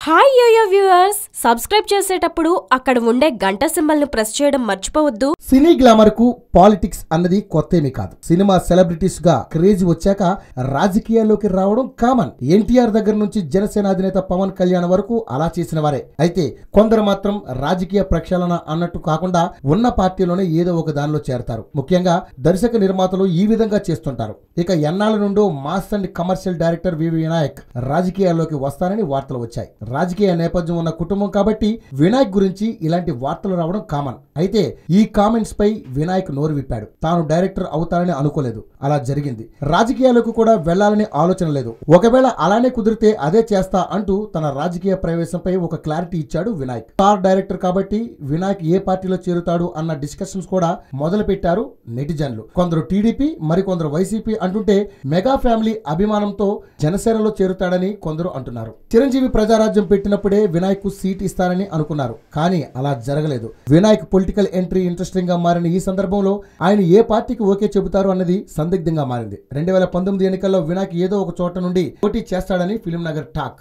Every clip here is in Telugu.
హాయ్ యోయో వ్యూవర్స్, సబ్స్క్రైబ్ చేసేటప్పుడు అక్కడ ఉండే గంట సింబల్ ను ప్రెస్ చేయడం మర్చిపోవద్దు. సినీ గ్లామర్ కు పాలిటిక్స్ అన్నది కొత్తేమీ కాదు. సినిమా సెలబ్రిటీస్ గా క్రేజ్ వచ్చాక రాజకీయాల్లోకి రావడం కామన్. ఎన్టీఆర్ దగ్గర నుంచి జనసేన అధినేత పవన్ కళ్యాణ్ వరకు అలా చేసిన వారే. అయితే కొందరు మాత్రం రాజకీయ ప్రక్షాళన అన్నట్టు కాకుండా ఉన్న పార్టీలోనే ఏదో ఒక దానిలో చేరతారు. ముఖ్యంగా దర్శక నిర్మాతలు ఈ విధంగా చేస్తుంటారు. ఇక ఎన్నాళ్ళ నుండో మాస్ అండ్ కమర్షియల్ డైరెక్టర్ వివి వినాయక్ రాజకీయాల్లోకి వస్తారని వార్తలు వచ్చాయి. రాజకీయ నేపథ్యం ఉన్న కుటుంబం కాబట్టి వినాయక్ గురించి ఇలాంటి వార్తలు రావడం కామన్. అయితే ఈ కామెంట్స్ పై వినాయక్ నోరు విప్పాడు. తాను డైరెక్టర్ అవుతానని అనుకోలేదు, అలా జరిగింది. రాజకీయాలకు కూడా వెళ్లాలని ఆలోచన లేదు, ఒకవేళ అలానే కుదిరితే అదే చేస్తా అంటూ తన రాజకీయ ప్రవేశంపై ఒక క్లారిటీ ఇచ్చాడు వినాయక్. స్టార్ డైరెక్టర్ కాబట్టి వినాయక్ ఏ పార్టీలో చేరుతాడు అన్న డిస్కషన్స్ కూడా మొదలు పెట్టారు నెటిజన్లు. కొందరు టీడీపీ, మరికొందరు వైసీపీ అంటుంటే మెగా ఫ్యామిలీ అభిమానంతో జనసేనలో చేరుతాడని కొందరు అంటున్నారు. చిరంజీవి ప్రజారాజ్యం పెట్టినప్పుడే వినాయక్ కు సీట్ ఇస్తారని అనుకున్నారు, కానీ అలా జరగలేదు. వినాయక్ పొలిటికల్ ఎంట్రీ ఇంట్రెస్టింగ్ గా మారిన ఈ సందర్భంలో ఆయన ఏ పార్టీకి ఓకే చెబుతారు అన్నది సందిగ్ధంగా మారింది. 2019 ఎన్నికల్లో వినాయక్ ఏదో ఒక చోట నుండి పోటీ చేస్తాడని ఫిల్మ్ నగర్ టాక్.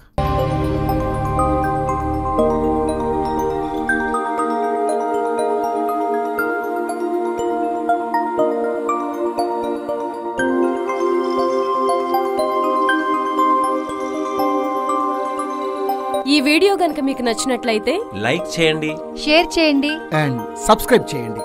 ఈ వీడియో గనుక మీకు నచ్చినట్లయితే లైక్ చేయండి, షేర్ చేయండి అండ్ సబ్స్క్రైబ్ చేయండి.